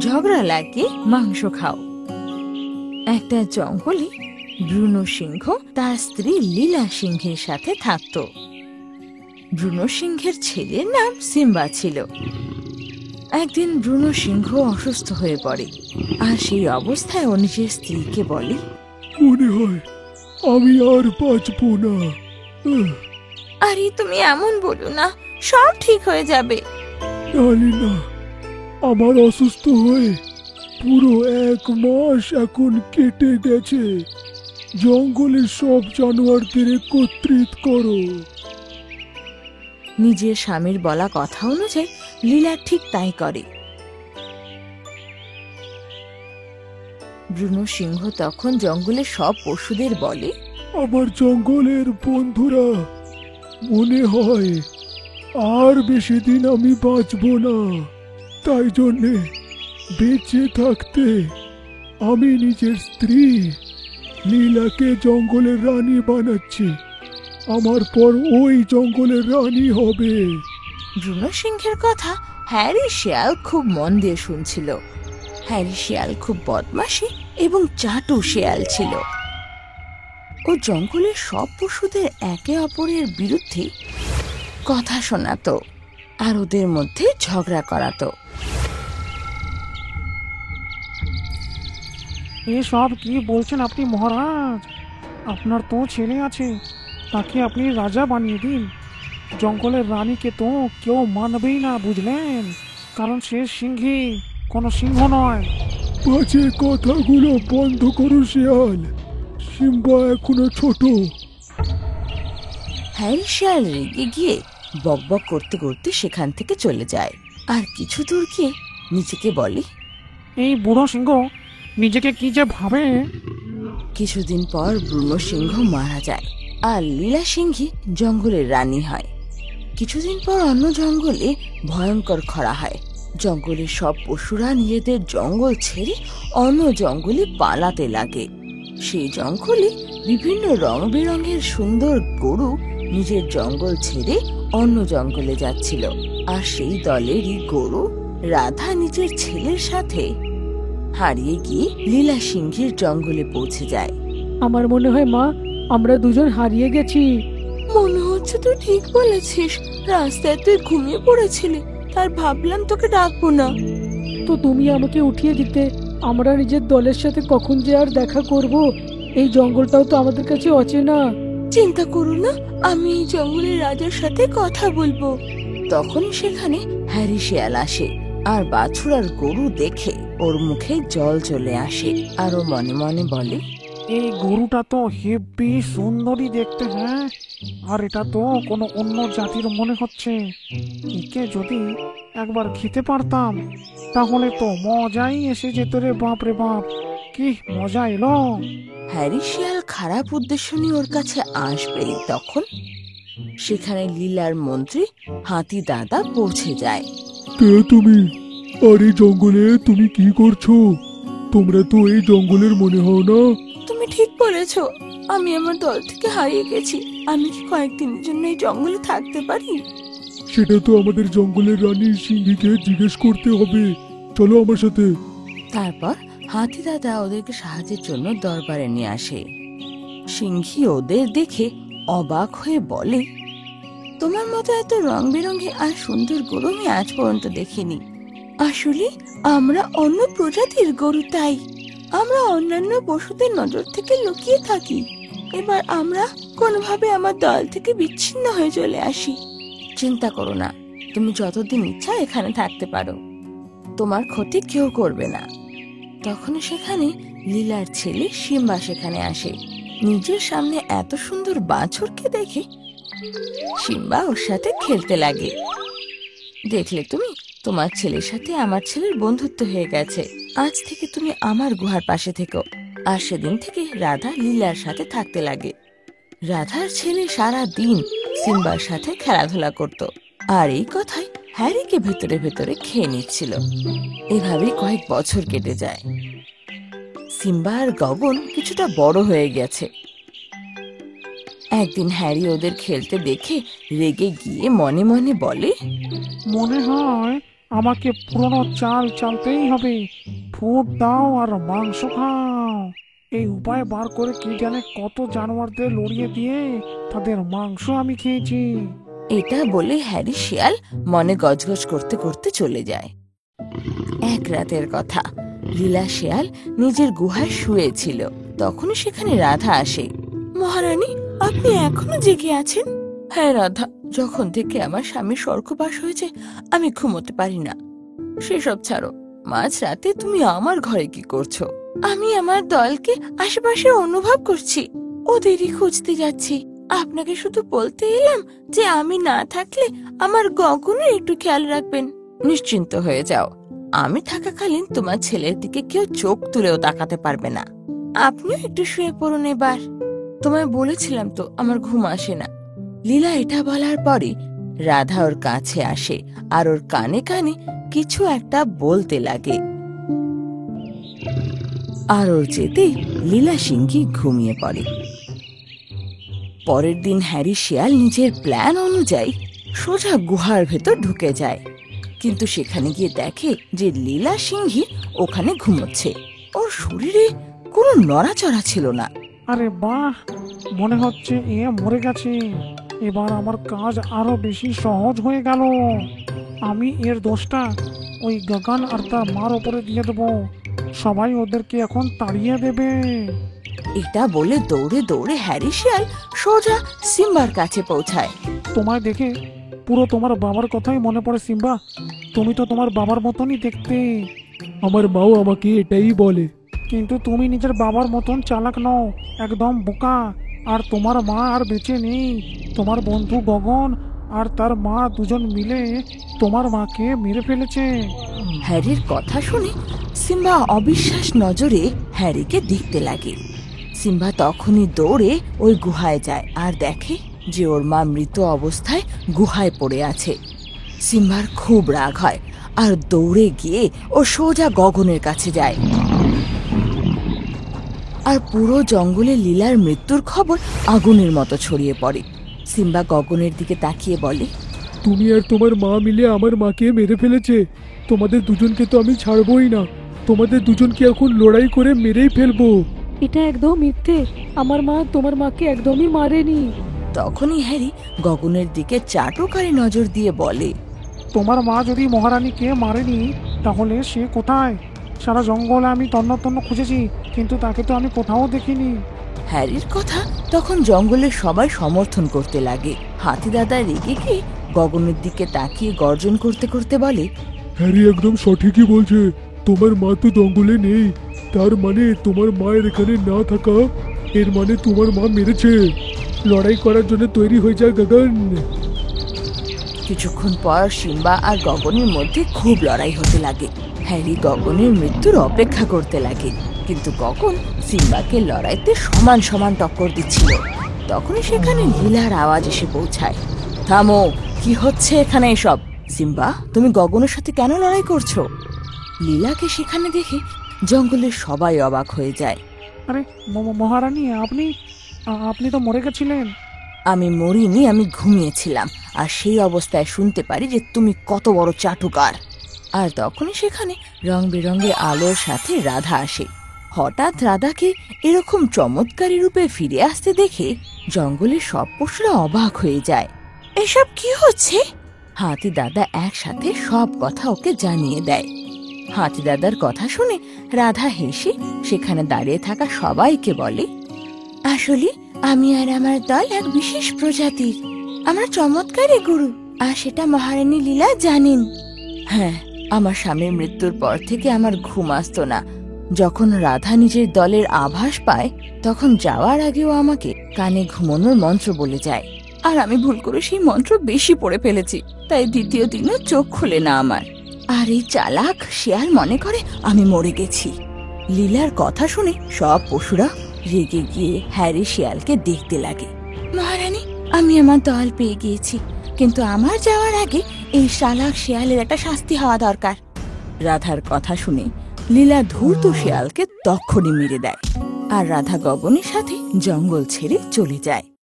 ঝগড়া লাগে মাংস খাও। একটা জঙ্গলে ব্রুনো সিংহ তার স্ত্রী লীলা সিংহের সাথে থাকত। ব্রুনো সিংহের ছেলের নাম সিম্বা ছিল। একদিন ব্রুনো সিংহ অসুস্থ হয়ে পড়ে, আর সেই অবস্থায় ও নিজের স্ত্রীকে বলে, মনে হয় আমি আর বাঁচবো না। আরে তুমি এমন বলো না, সব ঠিক হয়ে যাবে। না, আমার অসুস্থ হয়ে পুরো 1 মাস এখন কেটে গেছে। জঙ্গলের সব জানোয়ারদের একত্রিত করো। নিজের স্বামীর বলা কথা অনুযায়ী লীলা ঠিক তাই করে। ব্রুনো সিংহ তখন জঙ্গলের সব পশুদের বলে, আমার জঙ্গলের বন্ধুরা, মনে হয় আর বেশি দিন আমি বাঁচবো না। তাই জন্যে বেঁচে থাকতে আমি নিজের স্ত্রী লীলাকে জঙ্গলের রানী বানাচ্ছি। আমার পর ওই জঙ্গলের রানী হবে। ব্রুনো সিংহের কথা হ্যারি শিয়াল খুব মন দিয়ে শুনছিল। হ্যারি শিয়াল খুব বদমাশি এবং চাটু শিয়াল ছিল। ও জঙ্গলের সব পশুদের একে অপরের বিরুদ্ধে কথা শোনাতো আর ওদের মধ্যে ঝগড়া করাতো। এসব কি বলছেন আপনি মহারাজ? আপনার তো ছেলে আছে, তাকে আপনি রাজা বানিয়ে দিন। জঙ্গলের রানীকে তো কেউ মানবেই না, বুঝলেন? কারণ সে সিংহী, কোনো সিংহ নয়। বাজে কথাগুলো বন্ধ করো শিয়াল। সিম্বা এখনো ছোট। হ্যারি শিয়াল রেগে গিয়ে বকবক করতে করতে সেখান থেকে চলে যায়, আর কিছু দূর গিয়ে নিজেকে বলে, এই বুড়ো সিংহ নিজেকে কি যে ভাবে। কিছুদিন পর ব্রুনো সিংহ মারা যায়, আর লীলা সিংহী জঙ্গলের রানী হয়। কিছুদিন পর অন্য জঙ্গলে ভয়ঙ্কর খরা হয়। জঙ্গলের সব পশুরা নিজেদের জঙ্গল ছেড়ে অন্য জঙ্গলে পালাতে লাগে। সেই জঙ্গলে বিভিন্ন রং বেরঙের সুন্দর গরু নিজের জঙ্গল ছেড়ে অন্য জঙ্গলে যাচ্ছিল, আর সেই দলেরই গরু রাধা নিজের ছেলের সাথে হারিয়ে গিয়ে লীলা সিংহের জঙ্গলে পৌঁছে যায়। আমার মনে হয় মা, আমরা দুজন হারিয়ে গেছি। মনে হচ্ছে তুই ঠিক বলেছিস। রাস্তায় তুই ঘুমিয়ে পড়েছিলি, তার ভাবলাম তোকে ডাকবো না। তো তুমি আমাকে উঠিয়ে দিতে। আমরা নিজের দলের সাথে কখন যে আর দেখা করব। এই জঙ্গলটাও তো আমাদের কাছে অচেনা। চিন্তা করো না, আমি এই জঙ্গলের রাজার সাথে কথা বলবো। তখন সেখানে হ্যারি শিয়াল আসে, আর বাছুর আর গরু দেখে ওর মুখে জল চলে আসে, আর ও মনে মনে বলে, এই গরুটা তো হেব্বি সুন্দরী দেখতে, হ্যাঁ? আর এটা তো কোনো অন্য জাতির মনে হচ্ছে। একে যদি একবার খেতে পারতাম তাহলে তো মজাই এসে যেত রে। বাপ রে বাপ, কি মজা এলো! হ্যারি শিয়াল খারাপ উদ্দেশ্য নিয়ে ওর কাছে আসবে। তখন সেখানে লীলার মন্ত্রী হাতি দাদা পৌঁছে যায়। কে তুমি? আর এই জঙ্গলে তুমি কি করছো? তোমরা তো এই জঙ্গলের মনে হও না। তুমি ঠিক বলেছো, আমি আমার দল থেকে হারিয়ে গেছি। আমি কি কয়েকদিনের জন্য এই জঙ্গলে থাকতে পারি? সেটা তো আমাদের জঙ্গলের রানী সিংহীকে জিজ্ঞেস করতে হবে। চলো আমার সাথে। তারপর হাতি দাদা ওদেরকে সাহায্যের জন্য দরবারে নিয়ে আসে। সিংহী ওদের দেখে অবাক হয়ে বলে, তোমার মতো এত রং বেরঙে আর সুন্দর গরু আমি আজ পর্যন্ত দেখিনি। আসলে আমরা অন্য প্রজাতির গরু, তাই আমরা অন্যান্য পশুদের নজর থেকে লুকিয়ে থাকি। এবার আমরা কোনোভাবে আমার দল থেকে বিচ্ছিন্ন হয়ে চলে আসি। চিন্তা করো না, তুমি যতদিন ইচ্ছা এখানে থাকতে পারো। তোমার ক্ষতি কেউ করবে না। তখন সেখানে লীলার ছেলে সিম্বা সেখানে আসে। নিজের সামনে এত সুন্দর বাছুরকে দেখে সিম্বা ওর সাথে খেলতে লাগে। দেখলে তুমি, তোমার ছেলের সাথে আমার ছেলের বন্ধুত্ব হয়ে গেছে। আজ থেকে তুমি আমার গুহার পাশে থেকো। আর সেদিন থেকে রাধা লীলার সাথে থাকতে লাগে। রাধার ছেলে সারা দিন সিম্বার সাথে খেলাধুলা করত, আর এই কথাই হ্যারিকে ভেতরে ভেতরে খেয়ে নিচ্ছিল। এভাবেই কয়েক বছর কেটে যায়। সিম্বা আর গগন কিছুটা বড় হয়ে গেছে। একদিন হ্যারি ওদের খেলতে দেখে রেগে গিয়ে মনে মনে বলে, মনে হয় আমাকে পুরনো চাল চালতেই হবে। ফুট দাও আর মাংস খাও। এই উপায় বার করে কি জানে কত জানোয়ারদের লড়িয়ে দিয়ে তাদের মাংস আমি খেয়েছি। এটা বলে হ্যারি শিয়াল মনে গজগজ করতে করতে চলে যায়। এক রাতের কথা, লীলা শিয়াল নিজের গুহায় শুয়েছিল। তখনই সেখানে রাধা আসে। মহারানী, আপনি এখনো জেগে আছেন? হ্যাঁ রাধা, যখন থেকে আমার স্বামীর স্বর্গবাস হয়েছে আমি ঘুমোতে পারি না। সেসব ছাড়ো, মাঝ রাতে তুমি আমার ঘরে কি করছো? আমি আমার দলকে আশেপাশে অনুভব করছি, ওদেরই খুঁজতে যাচ্ছি। আপনাকে শুধু বলতে এলাম যে আমি না থাকলে আমার গগনের একটু খেয়াল রাখবেন। নিশ্চিন্ত হয়ে যাও, আমি থাকাকালীন তোমার ছেলের দিকে কেউ চোখ তুলেও তাকাতে পারবে না। আপনিও একটু শুয়ে পড়ুন এবার। তোমায় বলেছিলাম তো আমার ঘুম আসে না। লীলা এটা বলার পরে রাধা ওর কাছে আসে আর ওর কানে কানে কিছু একটা বলতে লাগে। আর ওর যেতেই লীলা সিংহী ঘুমিয়ে পড়ে। পরের দিন হ্যারি শিয়াল নিজের প্ল্যান অনুযায়ী সোজা গুহার ভেতর ঢুকে যায়, কিন্তু সেখানে গিয়ে দেখে যে লীলা সিংহী ওখানে ঘুমোচ্ছে। ওর শরীরে কোনো নড়াচড়া ছিল না। আরে বাহ, মনে হচ্ছে এ মরে গেছে। এবার আমার কাজ আরো বেশি সহজ হয়ে গেল। আমি এর দোষটা ওই গগন আর তার মার ওপরে দিয়ে দেবো। সবাই ওদেরকে এখন তাড়িয়ে দেবে। এটা বলে দৌড়ে দৌড়ে হ্যারি শিয়াল সোজা সিম্বার কাছে পৌঁছায়। তোমায় দেখে পুরো তোমার বাবার কথাই মনে পড়ে সিম্বা। তুমি তো তোমার বাবার মতনই দেখতে, আমার মাও আমাকে এটাই বলে। কিন্তু তুমি নিজের বাবার মতন চালাক নও, একদম বোকা। আর তোমার মা আর বেঁচে নেই। তোমার বন্ধু গগন আর তার মা দুজন মিলে তোমার মাকে মেরে ফেলেছে। হ্যারির কথা শুনে সিম্বা অবিশ্বাস নজরে হ্যারিকে দেখতে লাগে। সিম্বা তখনই দৌড়ে ওই গুহায় যায় আর দেখে যে ওর মা মৃত অবস্থায় গুহায় পড়ে আছে। সিম্বার খুব রাগ হয় আর দৌড়ে গিয়ে ও সোজা গগনের কাছে যায়। আর পুরো জঙ্গলে লীলার মৃত্যুর খবর আগুনের মতো ছড়িয়ে পড়ে। সিম্বা গগনের দিকে তাকিয়ে বলে, তুমি আর তোমার মা মিলে আমার মাকে মেরে ফেলেছে। তোমাদের দুজনকে তো আমি ছাড়বই না। তোমাদের দুজনকে এখন লড়াই করে মেরেই ফেলবো। এটা একদম মিথ্যে। আমার মা তোমার মাকে একদমই মারেনি। তখনই হ্যারি গগনের দিকে চাটুকারি নজর দিয়ে বলে, তোমার মা যদি মহারানীকে মারেনি তাহলে সে কোথায়? সারা জঙ্গলে আমি তন্ন তন্ন খুঁজেছি, কিন্তু তাকে তো আমি কোথাও দেখিনি। হ্যারির কথা তখন জঙ্গলের সবাই সমর্থন করতে লাগে। হাতি দাদা রেগে গিয়ে গগনের দিকে তাকিয়ে গর্জন করতে করতে বলে, হ্যারি একদম সঠিকই বলছে। তোমার মা তো জঙ্গলে নেই, তার মানে তোমার মায়ের এখানে না থাকা এর মানে তোমার মা মেরেছে। লড়াই করার জন্য তৈরি হয়ে যায় গগন। কিছুক্ষণ পর সিম্বা আর গগনের মধ্যে খুব লড়াই হতে লাগে। হ্যারি গগনের মৃত্যুর অপেক্ষা করতে লাগে, কিন্তু গগন সিম্বাকে লড়াইতে সমান সমান টক্কর দিচ্ছিল। তখনই সেখানে লীলার আওয়াজ এসে পৌঁছায়। থামো, কি হচ্ছে এখানে এসব? সিম্বা, তুমি গগনের সাথে কেন লড়াই করছো? লীলাকে সেখানে দেখে জঙ্গলের সবাই অবাক হয়ে যায়। আরে মহারানী, আপনি আপনি তো মরে গেছিলেন। আমি মরিনি, আমি ঘুমিয়েছিলাম। আর সেই অবস্থায় শুনতে পারি যে তুমি কত বড় চাটুকার। আর তখনই সেখানে রং বেরঙের আলোর সাথে রাধা আসে। হঠাৎ রাধাকে এরকম চমৎকারী রূপে ফিরে আসতে দেখে জঙ্গলের সব পশুরা অবাক হয়ে যায়। এসব কি হচ্ছে? হাতি দাদা একসাথে সব কথা ওকে জানিয়ে দেয়। হাতি দাদার কথা শুনে রাধা হেসে সেখানে দাঁড়িয়ে থাকা সবাইকে বলে, আসলে আমি আর আমার দল এক বিশেষ প্রজাতির। আমরা চমৎকারী গুরু, আর সেটা মহারানী লীলা জানেন। হ্যাঁ, আমার স্বামীর মৃত্যুর পর থেকে আমার ঘুম আসতো না। যখন রাধা নিজের দলের আভাস পায় তখন যাওয়ার আগেও আমাকে কানে ঘুমানোর মন্ত্র বলে যায়। আর আমি ভুল করে সেই মন্ত্র বেশি পড়ে ফেলেছি, তাই দ্বিতীয় দিনও চোখ খুলে না আমার। আর এই চালাক শিয়াল মনে করে আমি মরে গেছি। লীলার কথা শুনে সব পশুরা রেগে গিয়ে হ্যারি শিয়ালকে দেখতে লাগে। মহারানী, আমি আমার দল পেয়ে গিয়েছি, কিন্তু আমার যাওয়ার আগে এই চালাক শিয়ালের একটা শাস্তি হওয়া দরকার। রাধার কথা শুনে লীলা ধূর্ত শিয়ালকে তক্ষুনি মেরে দেয়, আর রাধা গগনের সাথে জঙ্গল ছেড়ে চলে যায়।